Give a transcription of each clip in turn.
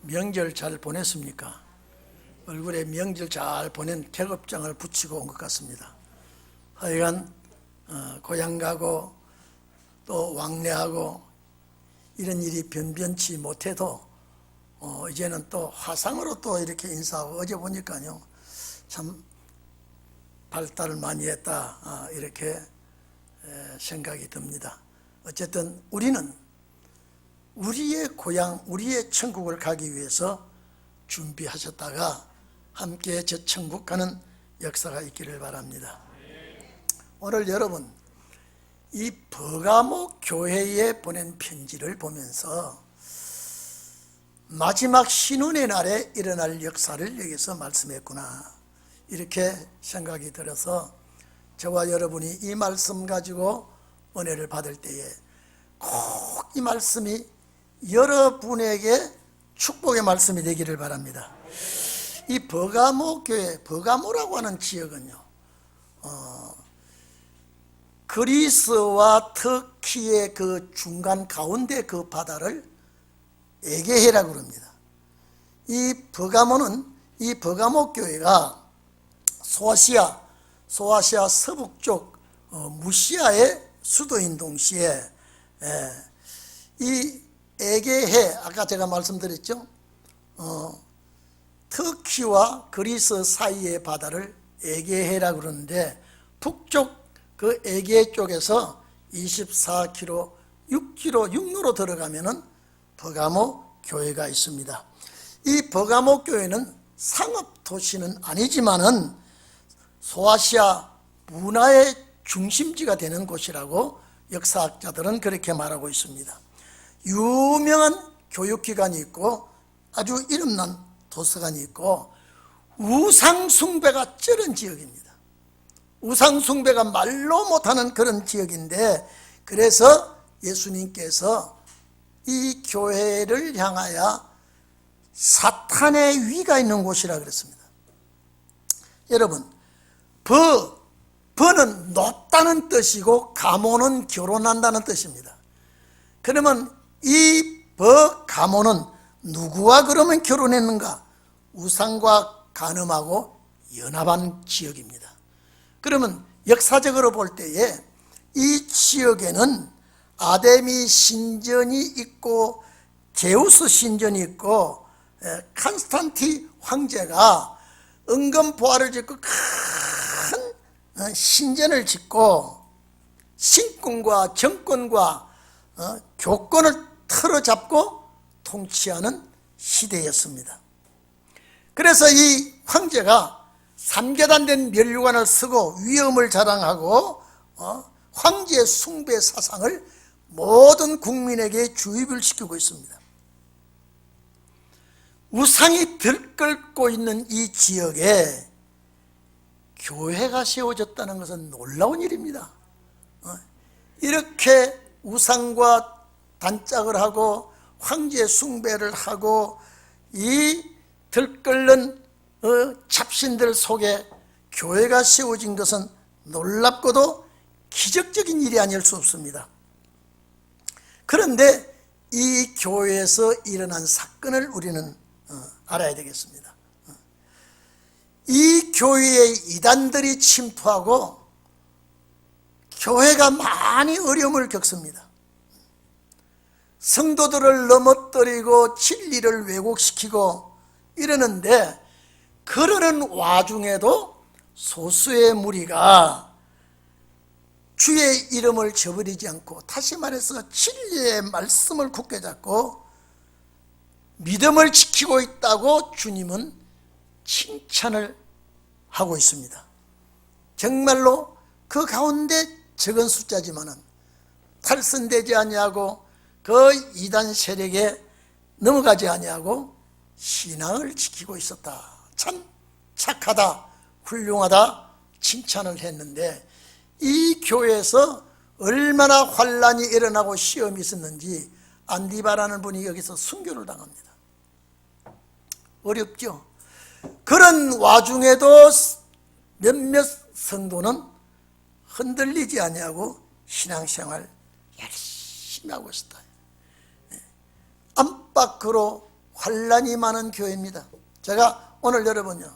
명절 잘 보냈습니까? 얼굴에 명절 잘 보낸 태극장을 붙이고 온 것 같습니다. 하여간 고향 가고 또 왕래하고 이런 일이 변변치 못해도 이제는 또 화상으로 또 이렇게 인사하고, 어제 보니까요 참 발달을 많이 했다, 이렇게 생각이 듭니다. 어쨌든 우리는 우리의 고향, 우리의 천국을 가기 위해서 준비하셨다가 함께 저 천국 가는 역사가 있기를 바랍니다. 오늘 여러분, 이 버가모 교회에 보낸 편지를 보면서 마지막 신혼의 날에 일어날 역사를 여기서 말씀했구나, 이렇게 생각이 들어서 저와 여러분이 이 말씀 가지고 은혜를 받을 때에 꼭 이 말씀이 여러분에게 축복의 말씀이 되기를 바랍니다. 이 버가모 교회, 버가모라고 하는 지역은요, 그리스와 터키의 그 중간 가운데 그 바다를 에게해라고 합니다. 이 버가모 교회가 소아시아 서북쪽 무시아의 수도인 동시에 이 에게해, 아까 제가 말씀드렸죠, 터키와 그리스 사이의 바다를 에게해라고 그러는데, 북쪽 그 에게해 쪽에서 24km, 6km 육로로 들어가면은 버가모 교회가 있습니다. 이 버가모 교회는 상업 도시는 아니지만은 소아시아 문화의 중심지가 되는 곳이라고 역사학자들은 그렇게 말하고 있습니다. 유명한 교육기관이 있고 아주 이름난 도서관이 있고 우상숭배가 쩔은 지역입니다. 우상숭배가 말로 못하는 그런 지역인데, 그래서 예수님께서 이 교회를 향하여 사탄의 위가 있는 곳이라 그랬습니다. 여러분, 버는 높다는 뜻이고 가모는 결혼한다는 뜻입니다. 그러면 이 버가모는 누구와 그러면 결혼했는가? 우상과 간음하고 연합한 지역입니다. 그러면 역사적으로 볼 때에 이 지역에는 아데미 신전이 있고 제우스 신전이 있고 칸스탄티 황제가 은금 보화를 짓고 큰 신전을 짓고 신권과 정권과 교권을 틀어잡고 통치하는 시대였습니다. 그래서 이 황제가 3계단된 면류관을 쓰고 위엄을 자랑하고 황제 숭배 사상을 모든 국민에게 주입을 시키고 있습니다. 우상이 들끓고 있는 이 지역에 교회가 세워졌다는 것은 놀라운 일입니다. 이렇게 우상과 단짝을 하고 황제 숭배를 하고 이 들끓는 잡신들 속에 교회가 세워진 것은 놀랍고도 기적적인 일이 아닐 수 없습니다. 그런데 이 교회에서 일어난 사건을 우리는 알아야 되겠습니다. 이 교회에 이단들이 침투하고 교회가 많이 어려움을 겪습니다. 성도들을 넘어뜨리고 진리를 왜곡시키고 이러는데, 그러는 와중에도 소수의 무리가 주의 이름을 저버리지 않고, 다시 말해서 진리의 말씀을 굳게 잡고 믿음을 지키고 있다고 주님은 칭찬을 하고 있습니다. 정말로 그 가운데 적은 숫자지만은 탈선되지 아니하고 그 이단 세력에 넘어가지 아니하고 신앙을 지키고 있었다. 참 착하다, 훌륭하다 칭찬을 했는데, 이 교회에서 얼마나 환란이 일어나고 시험이 있었는지 안디바라는 분이 여기서 순교를 당합니다. 어렵죠. 그런 와중에도 몇몇 성도는 흔들리지 아니하고 신앙생활 열심히 하고 있었다. 안팎으로 환란이 많은 교회입니다. 제가 오늘 여러분요,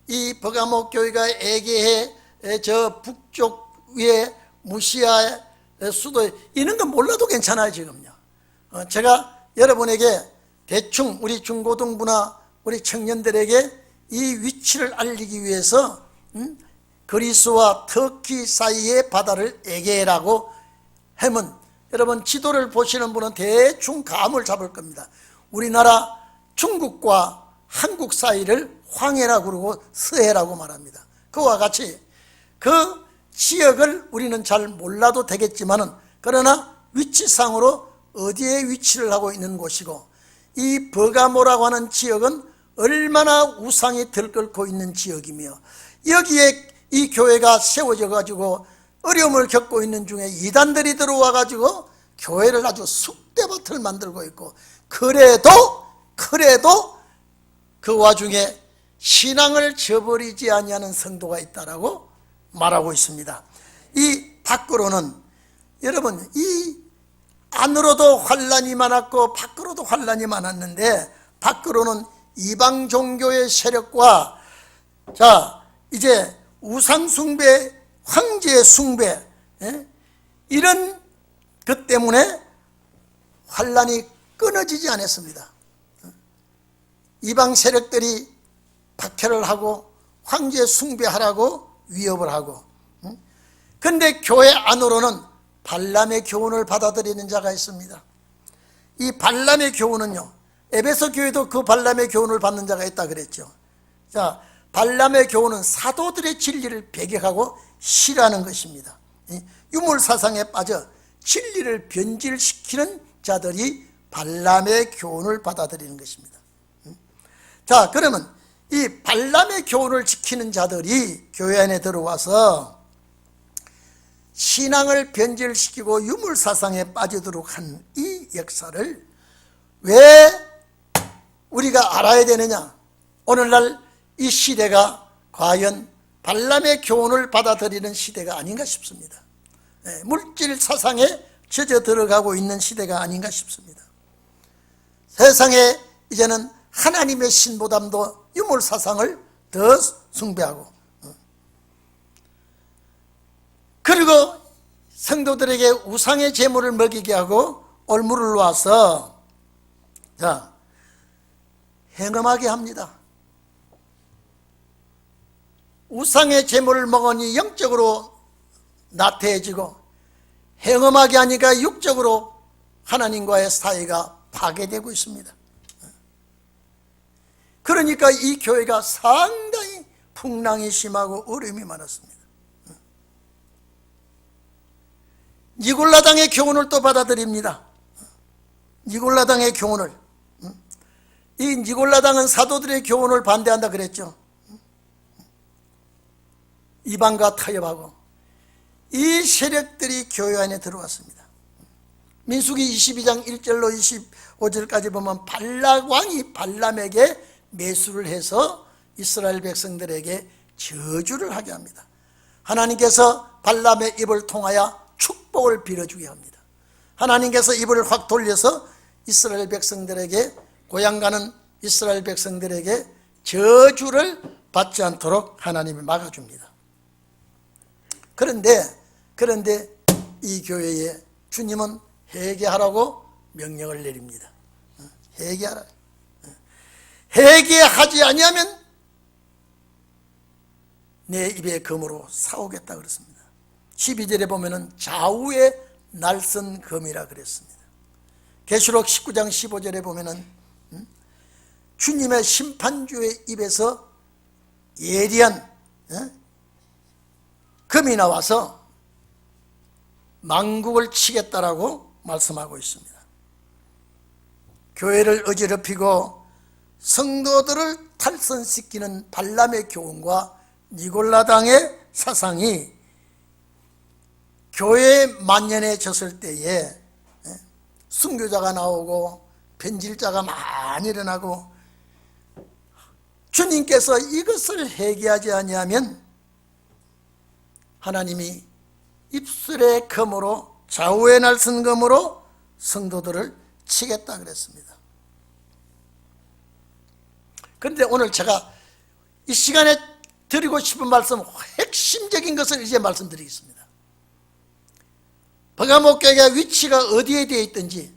이 버가모 교회가 에게해 저 북쪽 위에 무시아의 수도에 있는 건 몰라도 괜찮아요. 지금요, 제가 여러분에게 대충 우리 중고등부나 우리 청년들에게 이 위치를 알리기 위해서 그리스와 터키 사이의 바다를 에게라고 하면 여러분 지도를 보시는 분은 대충 감을 잡을 겁니다. 우리나라 중국과 한국 사이를 황해라고 그러고 서해라고 말합니다. 그와 같이 그 지역을 우리는 잘 몰라도 되겠지만은, 그러나 위치상으로 어디에 위치를 하고 있는 곳이고, 이 버가모라고 하는 지역은 얼마나 우상이 들끓고 있는 지역이며, 여기에 이 교회가 세워져 가지고 어려움을 겪고 있는 중에 이단들이 들어와 가지고 교회를 아주 쑥대밭을 만들고 있고, 그래도 그 와중에 신앙을 저버리지 아니하는 성도가 있다라고 말하고 있습니다. 이 밖으로는 여러분, 이 안으로도 환란이 많았고 밖으로도 환란이 많았는데, 밖으로는 이방 종교의 세력과 이제 우상 숭배, 황제 숭배, 이런 것 때문에 환란이 끊어지지 않았습니다. 이방 세력들이 박해를 하고 황제 숭배하라고 위협을 하고, 그런데 교회 안으로는 발람의 교훈을 받아들이는 자가 있습니다. 이 발람의 교훈은요, 에베소 교회도 그 발람의 교훈을 받는 자가 있다 그랬죠. 발람의 교훈은 사도들의 진리를 배격하고 싫어하는 것입니다. 유물사상에 빠져 진리를 변질시키는 자들이 발람의 교훈을 받아들이는 것입니다. 그러면 이 발람의 교훈을 지키는 자들이 교회 안에 들어와서 신앙을 변질시키고 유물사상에 빠지도록 한 이 역사를 왜 우리가 알아야 되느냐? 오늘날 이 시대가 과연 발람의 교훈을 받아들이는 시대가 아닌가 싶습니다. 물질 사상에 젖어 들어가고 있는 시대가 아닌가 싶습니다. 세상에 이제는 하나님의 신보다도 유물 사상을 더 숭배하고, 그리고 성도들에게 우상의 제물을 먹이게 하고 올무를 놔서 행음하게 합니다. 우상의 제물을 먹으니 영적으로 나태해지고, 행음하게 하니까 육적으로 하나님과의 사이가 파괴되고 있습니다. 그러니까 이 교회가 상당히 풍랑이 심하고 어려움이 많았습니다. 니골라당의 교훈을 또 받아들입니다. 니골라당의 교훈을, 이 니골라당은 사도들의 교훈을 반대한다 그랬죠. 이방과 타협하고, 이 세력들이 교회 안에 들어왔습니다. 민수기 22장 1절로 25절까지 보면 발락 왕이 발람에게 매수를 해서 이스라엘 백성들에게 저주를 하게 합니다. 하나님께서 발람의 입을 통하여 축복을 빌어주게 합니다. 하나님께서 입을 확 돌려서 이스라엘 백성들에게, 고향 가는 이스라엘 백성들에게 저주를 받지 않도록 하나님이 막아줍니다. 그런데 이 교회에 주님은 회개하라고 명령을 내립니다. 회개하라. 회개하지 아니하면 내 입에 검으로 사오겠다 그랬습니다. 12절에 보면은 좌우의 날선 검이라 그랬습니다. 계시록 19장 15절에 보면은 주님의 심판주의 입에서 예리한 검이 나와서 망국을 치겠다라고 말씀하고 있습니다. 교회를 어지럽히고 성도들을 탈선시키는 발람의 교훈과 니골라당의 사상이 교회에 만연해졌을 때에 순교자가 나오고 변질자가 많이 일어나고, 주님께서 이것을 회개하지 아니하면 하나님이 입술의 검으로, 좌우의 날선 검으로 성도들을 치겠다 그랬습니다. 그런데 오늘 제가 이 시간에 드리고 싶은 말씀, 핵심적인 것을 이제 말씀드리겠습니다. 버가모 교회가 위치가 어디에 되어 있든지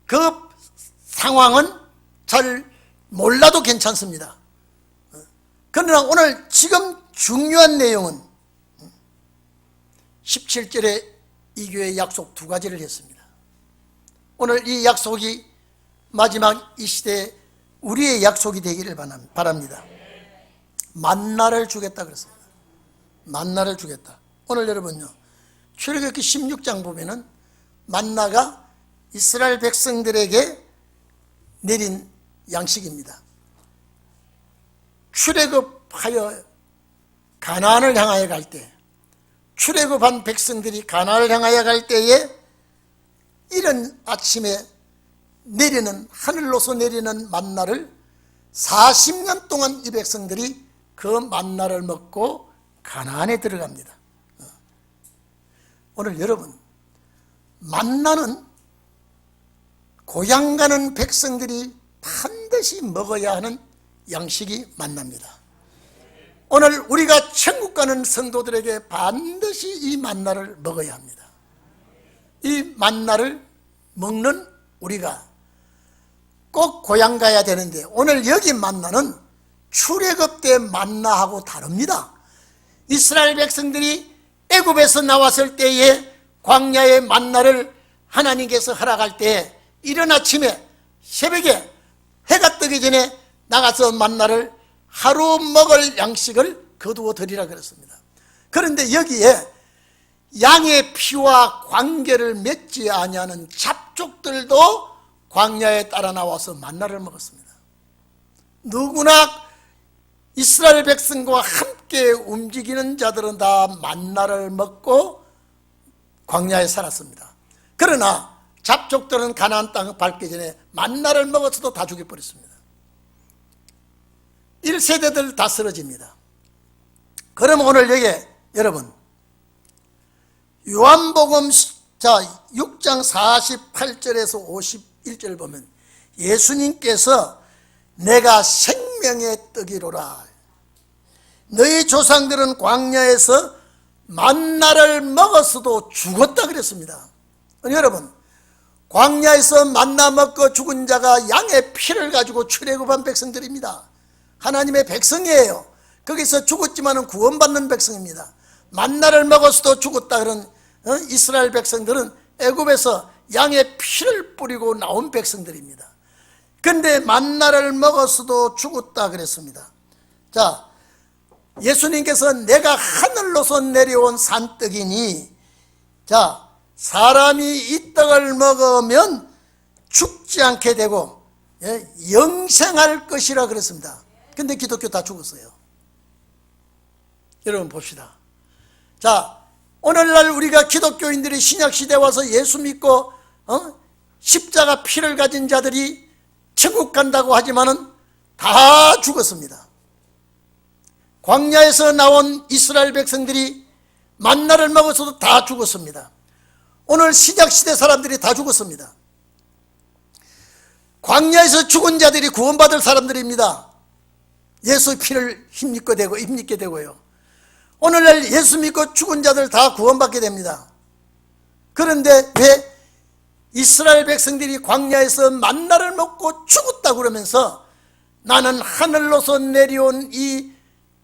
그 상황은 잘 몰라도 괜찮습니다. 그러나 오늘 지금 중요한 내용은 17절에 이 교회의 약속 두 가지를 했습니다. 오늘 이 약속이 마지막 이 시대에 우리의 약속이 되기를 바랍니다. 만나를 주겠다 그랬습니다. 만나를 주겠다. 오늘 여러분요, 출애굽기 16장 보면은 만나가 이스라엘 백성들에게 내린 양식입니다. 출애굽하여 가나안을 향하여 갈 때, 출애굽한 백성들이 가나안을 향하여 갈 때에 이른 아침에 내리는, 하늘로서 내리는 만나를 40년 동안 이 백성들이 그 만나를 먹고 가나안에 들어갑니다. 오늘 여러분, 만나는 고향 가는 백성들이 반드시 먹어야 하는 양식이 만납니다. 오늘 우리가 천국 가는 성도들에게 반드시 이 만나를 먹어야 합니다. 이 만나를 먹는 우리가 꼭 고향 가야 되는데, 오늘 여기 만나는 출애굽 때 만나하고 다릅니다. 이스라엘 백성들이 애굽에서 나왔을 때에 광야의 만나를 하나님께서 허락할 때 이른 아침에 새벽에 해가 뜨기 전에 나가서 만나를 하루 먹을 양식을 거두어 드리라 그랬습니다. 그런데 여기에 양의 피와 관계를 맺지 아니하는 잡족들도 광야에 따라 나와서 만나를 먹었습니다. 누구나 이스라엘 백성과 함께 움직이는 자들은 다 만나를 먹고 광야에 살았습니다. 그러나 잡족들은 가나안 땅을 밟기 전에 만나를 먹었어도 다 죽여버렸습니다. 1세대들 다 쓰러집니다. 그럼 오늘 여기 여러분, 요한복음 6장 48절에서 51절 보면 예수님께서 내가 생명의 떡이로라, 너희 조상들은 광야에서 만나를 먹었어도 죽었다 그랬습니다. 여러분, 광야에서 만나 먹고 죽은 자가 양의 피를 가지고 출애굽한 백성들입니다. 하나님의 백성이에요. 거기서 죽었지만 구원받는 백성입니다. 만나를 먹었어도 죽었다 그런 이스라엘 백성들은 애굽에서 양의 피를 뿌리고 나온 백성들입니다. 그런데 만나를 먹었어도 죽었다 그랬습니다. 자, 예수님께서 내가 하늘로서 내려온 산떡이니, 자, 사람이 이 떡을 먹으면 죽지 않게 되고 영생할 것이라 그랬습니다. 근데 기독교 다 죽었어요. 여러분 봅시다. 자, 오늘날 우리가 기독교인들이 신약시대에 와서 예수 믿고 십자가 피를 가진 자들이 천국 간다고 하지만은 다 죽었습니다. 광야에서 나온 이스라엘 백성들이 만나를 먹어서도 다 죽었습니다. 오늘 신약시대 사람들이 다 죽었습니다. 광야에서 죽은 자들이 구원받을 사람들입니다. 예수 피를 힘입게 되고요. 오늘날 예수 믿고 죽은 자들 다 구원받게 됩니다. 그런데 왜 이스라엘 백성들이 광야에서 만나를 먹고 죽었다 그러면서 나는 하늘로서 내려온 이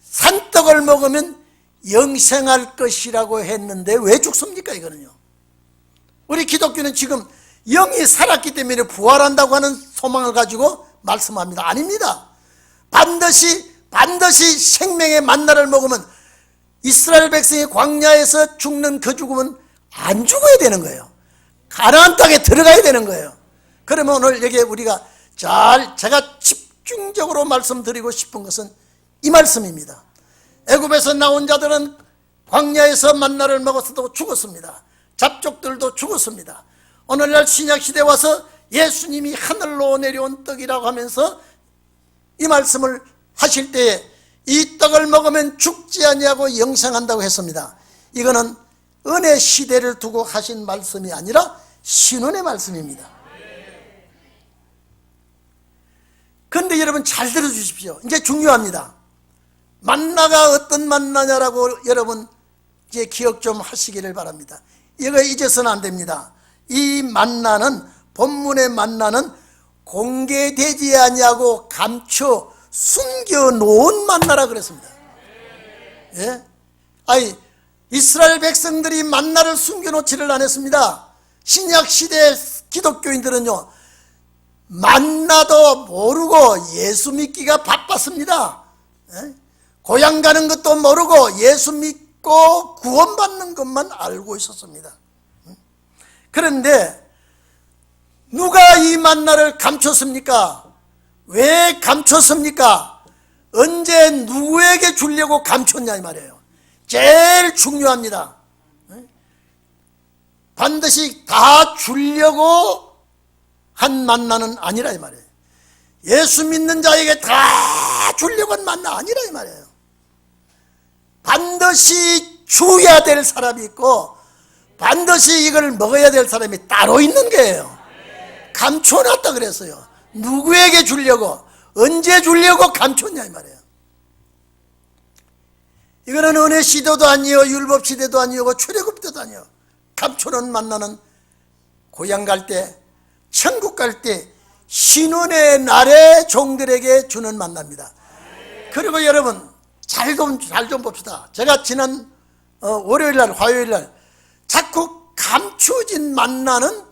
산떡을 먹으면 영생할 것이라고 했는데 왜 죽습니까? 이거는요, 우리 기독교는 지금 영이 살았기 때문에 부활한다고 하는 소망을 가지고 말씀합니다. 아닙니다. 반드시 생명의 만나를 먹으면 이스라엘 백성이 광야에서 죽는 그 죽음은 안 죽어야 되는 거예요. 가나안 땅에 들어가야 되는 거예요. 그러면 오늘 여기에 우리가 제가 집중적으로 말씀드리고 싶은 것은 이 말씀입니다. 애굽에서 나온 자들은 광야에서 만나를 먹었어도 죽었습니다. 잡족들도 죽었습니다. 오늘날 신약시대에 와서 예수님이 하늘로 내려온 떡이라고 하면서 이 말씀을 하실 때에 이 떡을 먹으면 죽지 아니하고 영생한다고 했습니다. 이거는 은혜 시대를 두고 하신 말씀이 아니라 신원의 말씀입니다. 그런데 여러분 잘 들어주십시오. 이제 중요합니다. 만나가 어떤 만나냐라고 여러분 이제 기억 좀 하시기를 바랍니다. 이거 잊어서는 안 됩니다. 이 만나는, 본문의 만나는 공개되지 아니하고 감춰 숨겨놓은 만나라 그랬습니다. 예? 아니, 이스라엘 백성들이 만나를 숨겨놓지를 않았습니다. 신약시대 기독교인들은요, 만나도 모르고 예수 믿기가 바빴습니다. 예? 고향 가는 것도 모르고 예수 믿고 구원받는 것만 알고 있었습니다. 그런데 누가 이 만나를 감췄습니까? 왜 감췄습니까? 언제 누구에게 주려고 감췄냐 이 말이에요. 제일 중요합니다. 반드시 다 주려고 한 만나는 아니라 이 말이에요. 예수 믿는 자에게 다 주려고 한 만나 아니라 이 말이에요. 반드시 줘야 될 사람이 있고 반드시 이걸 먹어야 될 사람이 따로 있는 거예요. 감춰놨다 그랬어요. 누구에게 주려고, 언제 주려고 감췄냐 이 말이에요. 이거는 은혜 시대도 아니요, 율법 시대도 아니고 출애굽 때도 아니요. 감춰놓은 만나는 고향 갈 때, 천국 갈 때 신혼의 날에 종들에게 주는 만납니다. 그리고 여러분 잘 좀 봅시다. 제가 지난 월요일날, 화요일날 자꾸 감춰진 만나는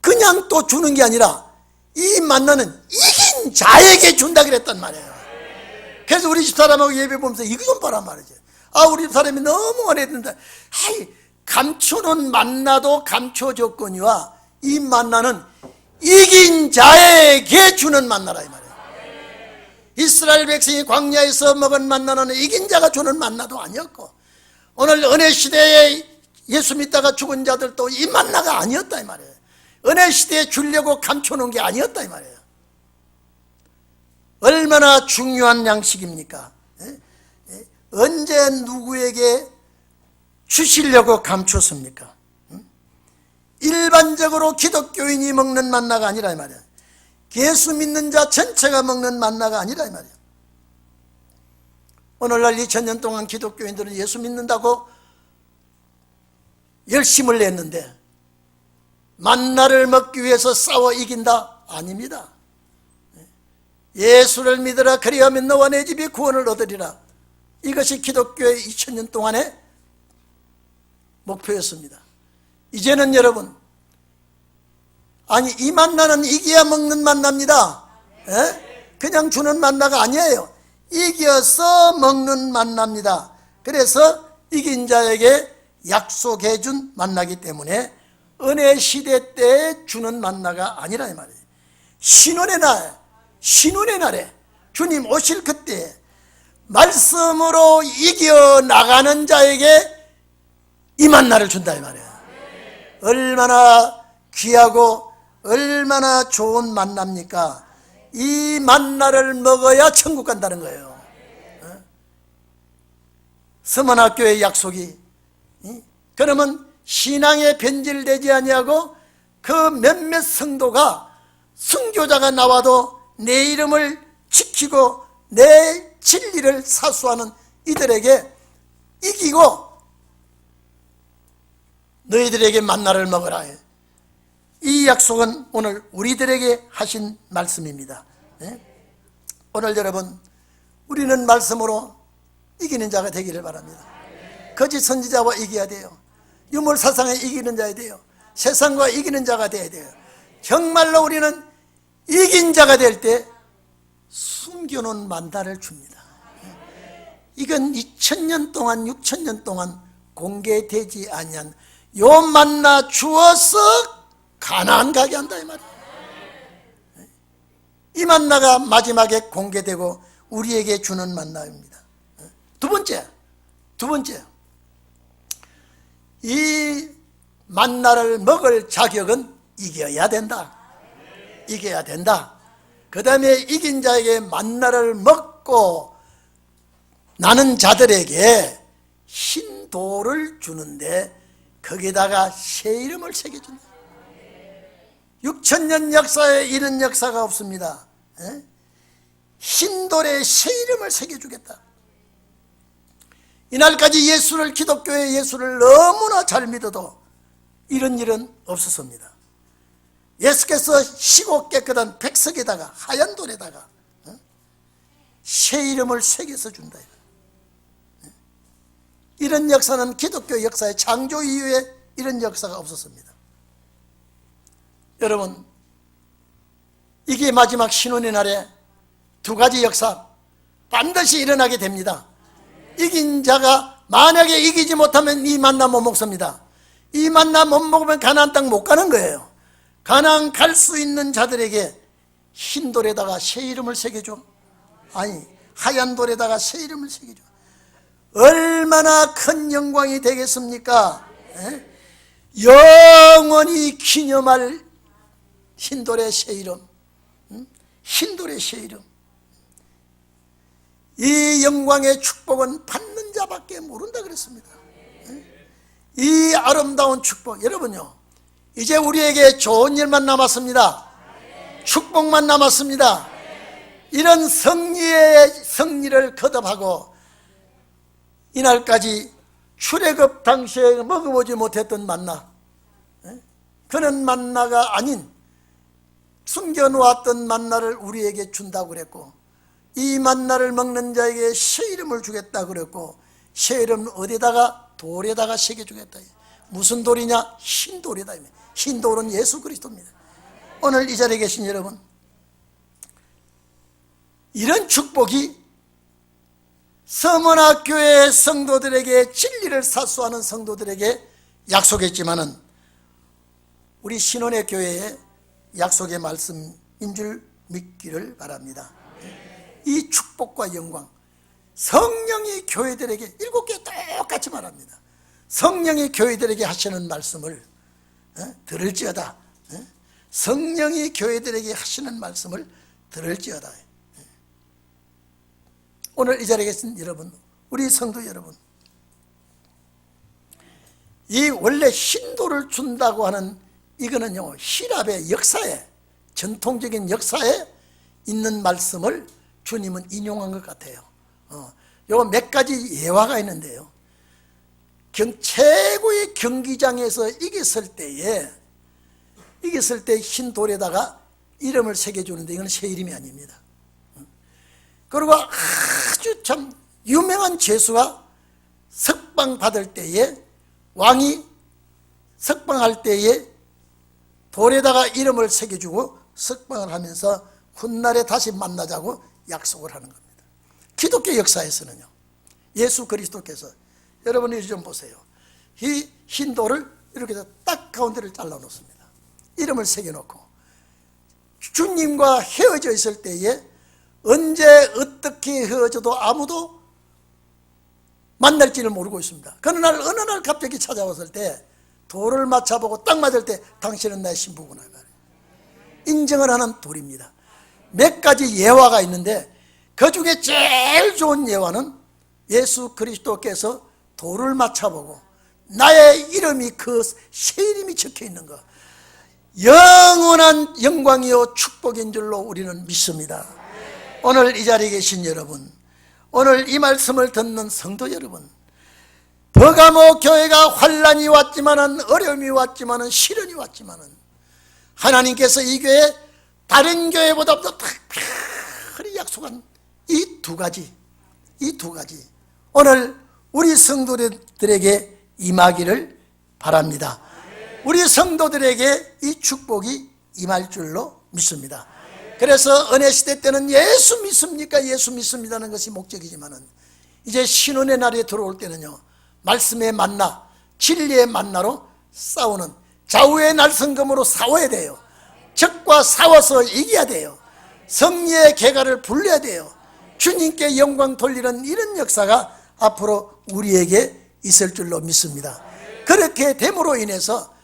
그냥 또 주는 게 아니라 이 만나는 이긴 자에게 준다 그랬단 말이에요. 그래서 우리 집사람하고 예배 보면서 이거 좀 봐란 말이지. 아, 우리 집사람이 너무 원했는데, 하이, 감춰놓은 만나도 감춰졌거니와 이 만나는 이긴 자에게 주는 만나라 이 말이에요. 이스라엘 백성이 광야에서 먹은 만나는 이긴 자가 주는 만나도 아니었고, 오늘 은혜 시대에 예수 믿다가 죽은 자들도 이 만나가 아니었다 이 말이에요. 은혜 시대에 주려고 감춰놓은 게 아니었다 이 말이에요. 얼마나 중요한 양식입니까? 언제 누구에게 주시려고 감췄습니까? 일반적으로 기독교인이 먹는 만나가 아니라 이 말이에요. 예수 믿는 자 전체가 먹는 만나가 아니라 이 말이에요. 오늘날 2000년 동안 기독교인들은 예수 믿는다고 열심을 냈는데 만나를 먹기 위해서 싸워 이긴다? 아닙니다. 예수를 믿으라 그리하면 너와 내 집이 구원을 얻으리라. 이것이 기독교의 2000년 동안의 목표였습니다. 이제는 여러분, 아니 이 만나는 이겨야 먹는 만나입니다. 그냥 주는 만나가 아니에요. 이겨서 먹는 만나입니다. 그래서 이긴 자에게 약속해 준 만나기 때문에 은혜 시대 때 주는 만나가 아니라 이 말이에요. 신혼의 날에 주님 오실 그때 말씀으로 이겨나가는 자에게 이 만나를 준다 이 말이에요. 얼마나 귀하고 얼마나 좋은 만나입니까? 이 만나를 먹어야 천국 간다는 거예요. 서문학교의 약속이, 그러면 신앙에 변질되지 아니하고 그 몇몇 성도가 순교자가 나와도 내 이름을 지키고 내 진리를 사수하는 이들에게 이기고 너희들에게 만나를 먹으라. 이 약속은 오늘 우리들에게 하신 말씀입니다. 오늘 여러분, 우리는 말씀으로 이기는 자가 되기를 바랍니다. 거짓 선지자와 이겨야 돼요. 유물 사상에 이기는 자야 돼요. 세상과 이기는 자가 돼야 돼요. 정말로 우리는 이긴 자가 될 때 숨겨놓은 만나를 줍니다. 이건 2000년 동안 6000년 동안 공개되지 아니한 요 만나 주어서 가나안 가게 한다 이 말이에요. 이 만나가 마지막에 공개되고 우리에게 주는 만나입니다. 두 번째, 이 만나를 먹을 자격은 이겨야 된다. 이겨야 된다. 그 다음에 이긴 자에게 만나를 먹고 나는 자들에게 흰 돌을 주는데 거기다가 새 이름을 새겨준다. 6000년 역사에 이런 역사가 없습니다. 흰돌에 새 이름을 새겨주겠다. 이날까지 기독교의 예수를 너무나 잘 믿어도 이런 일은 없었습니다. 예수께서 희고 깨끗한 백석에다가 하얀 돌에다가 새 이름을 새겨서 준다. 이런 역사는 기독교 역사의 창조 이후에 이런 역사가 없었습니다. 여러분, 이게 마지막 신혼의 날에 두 가지 역사 반드시 일어나게 됩니다. 이긴 자가 만약에 이기지 못하면 이 만나 못 먹습니다. 이 만나 못 먹으면 가나안 땅 못 가는 거예요. 가나안 갈 수 있는 자들에게 흰 돌에다가 새 이름을 새겨줘. 아니, 하얀 돌에다가 새 이름을 새겨줘. 얼마나 큰 영광이 되겠습니까? 영원히 기념할 흰돌의 새 이름, 흰돌의 새 이름. 이 영광의 축복은 받는 자밖에 모른다 그랬습니다. 이 아름다운 축복, 여러분요, 이제 우리에게 좋은 일만 남았습니다. 축복만 남았습니다. 이런 승리를 거듭하고 이날까지 출애굽 당시에 먹어보지 못했던 만나, 그런 만나가 아닌 숨겨놓았던 만나를 우리에게 준다고 그랬고, 이 만나를 먹는 자에게 새 이름을 주겠다 그랬고, 새 이름은 어디다가? 돌에다가 새겨주겠다. 무슨 돌이냐? 흰 돌이다. 흰 돌은 예수 그리스도입니다. 오늘 이 자리에 계신 여러분, 이런 축복이 서문학교의 성도들에게, 진리를 사수하는 성도들에게 약속했지만은 우리 신혼의 교회의 약속의 말씀인 줄 믿기를 바랍니다. 이 축복과 영광, 성령이 교회들에게 7개 똑같이 말합니다. 성령이 교회들에게 하시는 말씀을 들을지어다. 성령이 교회들에게 하시는 말씀을 들을지어다. 오늘 이 자리에 계신 여러분, 우리 성도 여러분, 이 원래 흰돌을 준다고 하는 이거는요, 히랍의 역사에, 전통적인 역사에 있는 말씀을 주님은 인용한 것 같아요. 요거 몇 가지 예화가 있는데요, 최고의 경기장에서 이겼을 때에 흰 돌에다가 이름을 새겨주는데, 이건 새 이름이 아닙니다. 그리고 아주 참 유명한 죄수가 석방 받을 때에, 왕이 석방할 때에 돌에다가 이름을 새겨주고 석방을 하면서 훗날에 다시 만나자고 약속을 하는 겁니다. 기독교 역사에서는요, 예수 그리스도께서, 여러분이 좀 보세요. 이 흰 돌을 이렇게 딱 가운데를 잘라 놓습니다. 이름을 새겨놓고 주님과 헤어져 있을 때에 언제 어떻게 헤어져도 아무도 만날지를 모르고 있습니다. 어느 날 갑자기 찾아왔을 때 돌을 맞춰보고 딱 맞을 때 당신은 나의 신부구나 인정을 하는 돌입니다. 몇 가지 예화가 있는데 그 중에 제일 좋은 예화는 예수 그리스도께서 돌을 맞춰보고 나의 이름이, 그 새 이름이 적혀 있는 것, 영원한 영광이요 축복인 줄로 우리는 믿습니다. 오늘 이 자리에 계신 여러분, 오늘 이 말씀을 듣는 성도 여러분, 버가모 교회가 환란이 왔지만은, 어려움이 왔지만은, 시련이 왔지만은, 하나님께서 이 교회 다른 교회보다 더 특별히 약속한 이 두 가지 오늘 우리 성도들에게 임하기를 바랍니다. 우리 성도들에게 이 축복이 임할 줄로 믿습니다. 그래서 은혜시대 때는 예수 믿습니까? 예수 믿습니다는 것이 목적이지만은, 이제 신혼의 날에 들어올 때는요, 말씀의 만나, 진리의 만나로 싸우는, 좌우의 날성검으로 싸워야 돼요. 적과 싸워서 이겨야 돼요. 승리의 계가를 불려야 돼요. 주님께 영광 돌리는 이런 역사가 앞으로 우리에게 있을 줄로 믿습니다. 그렇게 됨으로 인해서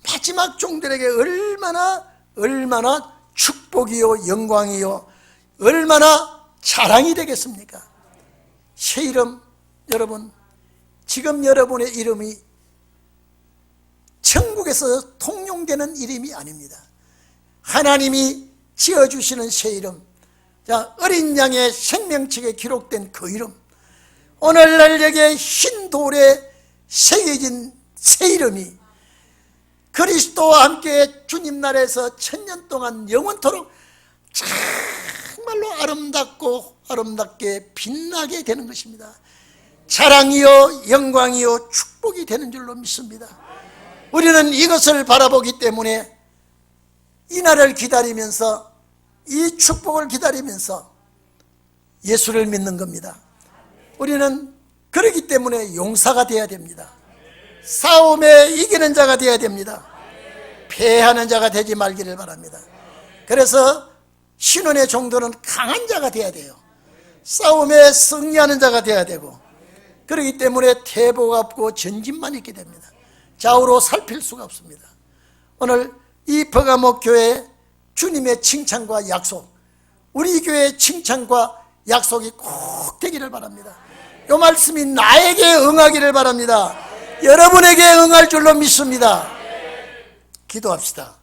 마지막 종들에게 얼마나 축복이요 영광이요 얼마나 자랑이 되겠습니까? 새 이름, 여러분, 지금 여러분의 이름이 천국에서 통용되는 이름이 아닙니다. 하나님이 지어주시는 새 이름, 자, 어린 양의 생명책에 기록된 그 이름, 오늘날 여기에 흰 돌에 새겨진 새 이름이 그리스도와 함께 주님 나라에서 천년 동안 영원토록 정말로 아름답고 아름답게 빛나게 되는 것입니다. 자랑이요 영광이요 축복이 되는 줄로 믿습니다. 우리는 이것을 바라보기 때문에 이 날을 기다리면서, 이 축복을 기다리면서 예수를 믿는 겁니다. 우리는 그렇기 때문에 용사가 되어야 됩니다. 싸움에 이기는 자가 되어야 됩니다. 패하는 자가 되지 말기를 바랍니다. 그래서 신원의 종도는 강한 자가 되어야 돼요. 싸움에 승리하는 자가 되어야 되고, 그렇기 때문에 태보가 없고 전진만 있게 됩니다. 좌우로 살필 수가 없습니다. 오늘 이 버가모 교회 주님의 칭찬과 약속, 우리 교회의 칭찬과 약속이 꼭 되기를 바랍니다. 이 말씀이 나에게 응하기를 바랍니다. 여러분에게 응할 줄로 믿습니다. 기도합시다.